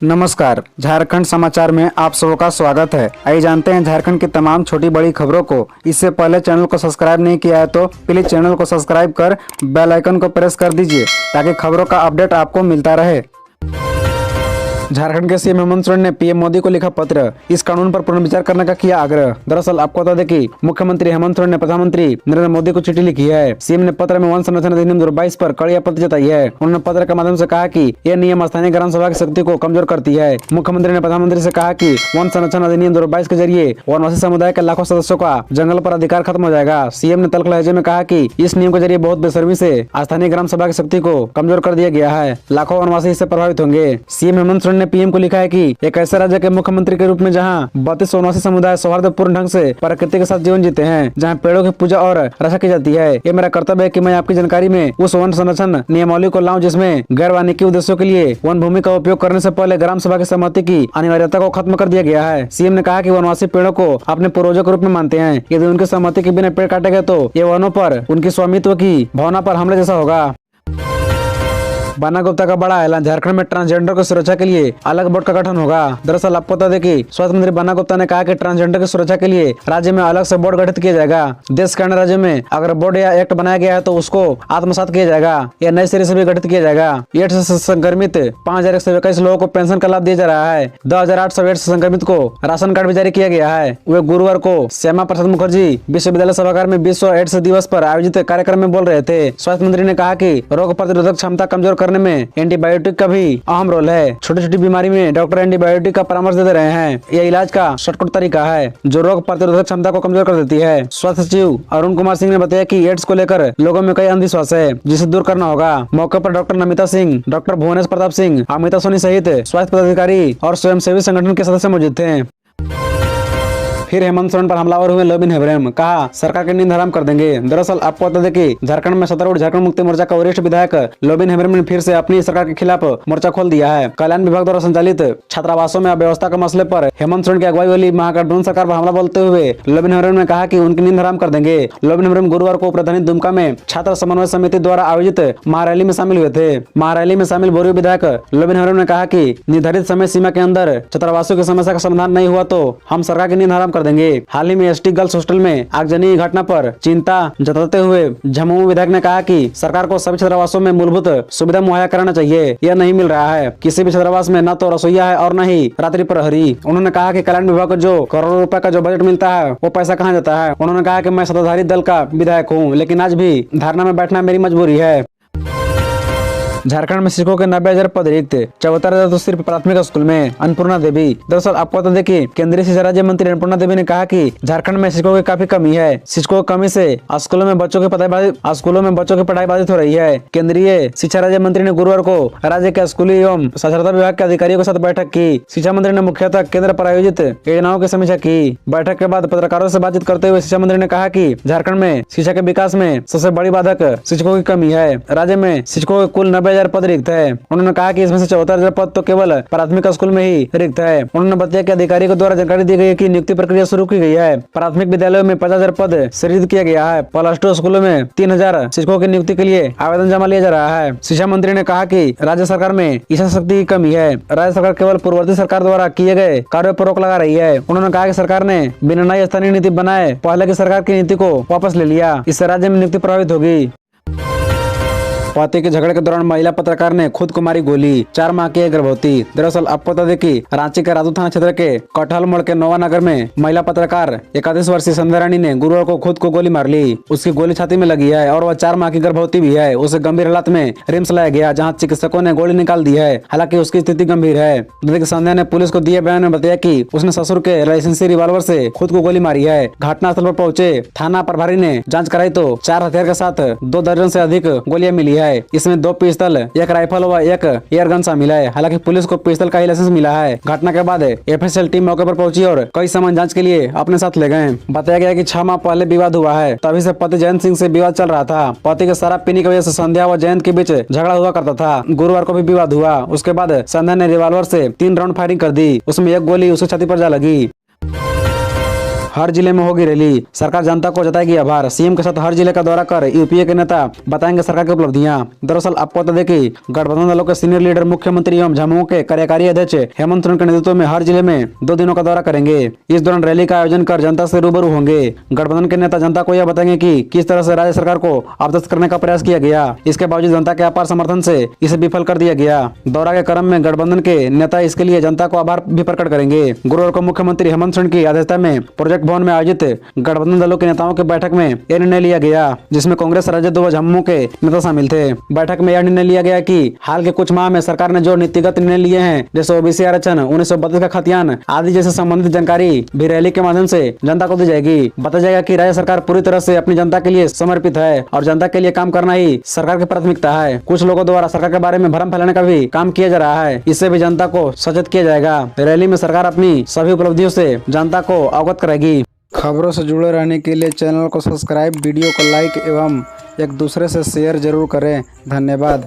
नमस्कार, झारखंड समाचार में आप सबका स्वागत है। आइए जानते हैं झारखंड की तमाम छोटी बड़ी खबरों को। इससे पहले चैनल को सब्सक्राइब नहीं किया है तो प्लीज चैनल को सब्सक्राइब कर बेल आइकन को प्रेस कर दीजिए ताकि खबरों का अपडेट आपको मिलता रहे। झारखंड के सीएम हेमंत सोरेन ने पीएम मोदी को लिखा पत्र, इस कानून पर पुनर्विचार करने का किया आग्रह। दरअसल आपको बता दें कि मुख्यमंत्री हेमंत सोरेन ने प्रधानमंत्री नरेंद्र मोदी को चिट्ठी लिखी है। सीएम ने पत्र में वन संरक्षण अधिनियम 2022 पर कड़ी आपत्ति जताई है। उन्होंने पत्र के माध्यम से कहा कि यह नियम स्थानीय ग्राम सभा की शक्ति को कमजोर करती है। मुख्यमंत्री ने प्रधानमंत्री से कहा कि वन संरक्षण अधिनियम 2022 के जरिए वनवासी समुदाय के लाखों सदस्यों का जंगल पर अधिकार खत्म हो जाएगा। सीएम ने तल्ख लहजे में कहा कि इस नियम के जरिए बहुत बेशर्मी से स्थानीय ग्राम सभा की शक्ति को कमजोर कर दिया गया है। लाखों वनवासी इससे प्रभावित होंगे। सीएम हेमंत सोरेन ने पीएम को लिखा है कि एक ऐसे राज्य के मुख्यमंत्री के रूप में जहां 32 वनवासी समुदाय सौहार्दपूर्ण ढंग से प्रकृति के साथ जीवन जीते हैं, जहां पेड़ों की पूजा और रक्षा की जाती है, ये मेरा कर्तव्य है कि मैं आपकी जानकारी में उस वन संरक्षण नियमावली को लाऊं जिसमें गैर वानिकी उद्देश्यों के लिए वन भूमि का उपयोग करने से पहले ग्राम सभा की सहमति की अनिवार्यता को खत्म कर दिया गया है। सीएम ने कहा कि वनवासी पेड़ों को अपने पूर्वजों के रूप में मानते हैं। यदि उनकी सहमति के बिना पेड़ काटे गए तो ये वनों पर उनकी स्वामित्व की भावना पर हमले जैसा होगा। बन्ना गुप्ता का बड़ा ऐलान, झारखंड में ट्रांसजेंडर की सुरक्षा के लिए अलग बोर्ड का गठन होगा। दरअसल आपको बता दें कि स्वास्थ्य मंत्री बन्ना गुप्ता ने कहा कि ट्रांसजेंडर की सुरक्षा के लिए राज्य में अलग से बोर्ड गठित किया जाएगा। देश के अन्य राज्य में अगर बोर्ड या एक्ट बनाया गया है तो उसको आत्मसात किया जाएगा या नए सिरे से भी गठित किया जाएगा। एड्स से संक्रमित 5121 लोगों को पेंशन का लाभ दिया जा रहा है। 2800 एड्स संक्रमित को राशन कार्ड भी जारी किया गया है। वे गुरुवार को श्यामा प्रसाद मुखर्जी विश्वविद्यालय सभागार में विश्व एड्स दिवस पर आयोजित कार्यक्रम में बोल रहे थे। स्वास्थ्य मंत्री ने कहा कि रोग प्रतिरोधक क्षमता कमजोर करने में एंटीबायोटिक का भी अहम रोल है। छोटी छोटी बीमारी में डॉक्टर एंटीबायोटिक का परामर्श दे रहे हैं। यह इलाज का शॉर्टकट तरीका है जो रोग प्रतिरोधक क्षमता को कमजोर कर देती है। स्वास्थ्य सचिव अरुण कुमार सिंह ने बताया कि एड्स को लेकर लोगों में कई अंधविश्वास है जिसे दूर करना होगा। मौके पर डॉक्टर नमिता सिंह, डॉक्टर भुवनेश प्रताप सिंह, अमिता सोनी सहित स्वास्थ्य पदाधिकारी और स्वयंसेवी संगठन के सदस्य मौजूद थे। फिर हेमंत सोरेन पर हमलावर हुए लोबिन हेम्ब्रम, कहा सरकार की नींद हराम कर देंगे। दरअसल आपको बता दें कि झारखंड में सत्तारूढ़ झारखंड मुक्ति मोर्चा का वरिष्ठ विधायक लोबिन हेम्ब्रम ने फिर से अपनी सरकार के खिलाफ मोर्चा खोल दिया है। कल्याण विभाग द्वारा संचालित छात्रावासों में अव्यवस्था के मसले पर हेमंत सोरेन की अगुवाई वाली महागठबंधन सरकार पर हमला बोलते हुए लोबिन हेम्ब्रम ने कहा कि उनकी नींद हराम कर देंगे। लोबिन हेम्ब्रम गुरुवार को राजधानी दुमका में छात्र समन्वय समिति द्वारा आयोजित महारैली में शामिल हुए थे। महारैली में शामिल बोरियो विधायक लोबिन हेम्ब्रम ने कहा कि निर्धारित समय सीमा के अंदर छात्रावासियों की समस्या का समाधान नहीं हुआ तो हम सरकार की नींद हराम कर देंगे। हाल ही में एसटी गर्ल्स हॉस्टल में आगजनी घटना पर चिंता जताते हुए झमुमू विधायक ने कहा कि सरकार को सभी छात्रावासों में मूलभूत सुविधा मुहैया कराना चाहिए। यह नहीं मिल रहा है। किसी भी छात्रावास में न तो रसोईया है और न ही रात्रि प्रहरी। उन्होंने कहा कि कल्याण विभाग को जो करोड़ों रुपए का जो बजट मिलता है वो पैसा कहाँ जाता है। उन्होंने कहा कि मैं सत्ताधारी दल का विधायक हूँ लेकिन आज भी धरना में बैठना मेरी मजबूरी है। झारखंड में शिक्षकों के 90,000 पद रिक्त, 74,000 तो सिर्फ प्राथमिक स्कूल में। अन्नपूर्णा देवी, दरअसल आपको बता दें कि केंद्रीय शिक्षा राज्य मंत्री अन्नपूर्णा देवी ने कहा कि झारखंड में शिक्षकों की काफी कमी है। शिक्षकों की कमी से स्कूलों में बच्चों की पढ़ाई बाधित हो रही है। केंद्रीय शिक्षा राज्य मंत्री ने गुरुवार को राज्य के स्कूली एवं साक्षरता विभाग के अधिकारियों के साथ बैठक की। शिक्षा मंत्री ने मुख्यतः केंद्र पर आयोजित योजनाओं की समीक्षा की। बैठक के बाद पत्रकारों से बातचीत करते हुए शिक्षा मंत्री ने कहा कि झारखंड में शिक्षा के विकास में सबसे बड़ी बाधक शिक्षकों की कमी है। राज्य में शिक्षकों के कुल 90,000 पद रिक्त है। उन्होंने कहा कि इसमें से 74,000 पद तो केवल प्राथमिक स्कूल में ही रिक्त है। उन्होंने बताया कि अधिकारी के द्वारा जानकारी दी गई है कि नियुक्ति प्रक्रिया शुरू की गई है। प्राथमिक विद्यालयों में 50,000 पद सृजित किया गया है। प्लस 2 स्कूलों में 3,000 शिक्षकों की नियुक्ति के लिए आवेदन जमा लिया जा रहा है। शिक्षा मंत्री ने कहा कि राज्य सरकार में इच्छा शक्ति की कमी है। राज्य सरकार केवल पूर्ववर्ती सरकार द्वारा किए गए कार्यों पर रोक लगा रही है। उन्होंने कहा कि सरकार ने बिना नई स्थानीय नीति बनाए पहले की सरकार की नीति को वापस ले लिया। इससे राज्य में नियुक्ति प्रभावित होगी। पति के झगड़े के दौरान महिला पत्रकार ने खुद को मारी गोली, 4 माह की है गर्भवती। दरअसल आपको बता दें कि रांची के राजू थाना क्षेत्र के कटहल मोड़ के नोवा नगर में महिला पत्रकार 31 वर्षीय संध्या रानी ने गुरुवार को खुद को गोली मार ली। उसकी गोली छाती में लगी है और वह 4 माह की गर्भवती भी है। उसे गंभीर हालत में रिम्स लाया गया जहाँ चिकित्सकों ने गोली निकाल दी है। हालांकि उसकी स्थिति गंभीर है। संध्या ने पुलिस को दिए बयान में बताया कि उसने ससुर के लाइसेंसी रिवॉल्वर से खुद को गोली मारी है। घटनास्थल पर पहुंचे थाना प्रभारी ने जांच कराई तो 4 हथियार के साथ 2 दर्जन से अधिक गोलियां मिली है। इसमें 2 पिस्तौल, 1 राइफल व 1 एयरगन शामिल है। हालांकि पुलिस को पिस्तौल का ही लाइसेंस मिला है। घटना के बाद एफएसएल टीम मौके पर पहुंची और कई सामान जांच के लिए अपने साथ ले गए। बताया गया कि 6 माह पहले विवाद हुआ है। तभी से पति जयंत सिंह से विवाद चल रहा था। पति के शराब पीने की वजह से संध्या व जयंत के बीच झगड़ा हुआ करता था। गुरुवार को भी विवाद हुआ। उसके बाद संध्या ने रिवॉल्वर से 3 राउंड फायरिंग कर दी। उसमें 1 गोली उसकी छाती पर जा लगी। हर जिले में होगी रैली, सरकार जनता को जताएगी आभार। सीएम के साथ हर जिले का दौरा कर यूपीए के नेता बताएंगे सरकार की उपलब्धियां। दरअसल आपको बता दें कि गठबंधन दलों के सीनियर लीडर मुख्यमंत्री एवं झामुमो के कार्यकारी अध्यक्ष हेमंत सोरेन के नेतृत्व में हर जिले में 2 दिनों का दौरा करेंगे। इस दौरान रैली का आयोजन कर जनता से रूबरू होंगे। गठबंधन के नेता जनता को यह बताएंगे कि किस तरह से राज्य सरकार को आपदस्त करने का प्रयास किया गया। इसके बावजूद जनता के अपार समर्थन से इसे विफल कर दिया गया। दौरा के क्रम में गठबंधन के नेता इसके लिए जनता को आभार भी प्रकट करेंगे। गुरुवार को मुख्यमंत्री हेमंत सोरेन की अध्यक्षता में प्रोजेक्ट भवन में आयोजित गठबंधन दलों के नेताओं की बैठक में यह निर्णय लिया गया, जिसमें कांग्रेस, राजद व झामुमो के नेता शामिल थे। बैठक में यह निर्णय लिया गया कि हाल के कुछ माह में सरकार ने जो नीतिगत निर्णय लिए हैं, जैसे ओबीसी आरक्षण, 1932 का खतियान आदि जैसे संबंधित जानकारी भी रैली के माध्यम से जनता को दी जाएगी। बताया जाएगा कि राज्य सरकार पूरी तरह से अपनी जनता के लिए समर्पित है और जनता के लिए काम करना ही सरकार की प्राथमिकता है। कुछ लोगों द्वारा सरकार के बारे में भ्रम फैलाने का भी काम किया जा रहा है, इससे भी जनता को सचेत किया जाएगा। रैली में सरकार अपनी सभी उपलब्धियों से जनता को अवगत कराएगी। खबरों से जुड़े रहने के लिए चैनल को सब्सक्राइब, वीडियो को लाइक एवं एक दूसरे से शेयर जरूर करें। धन्यवाद।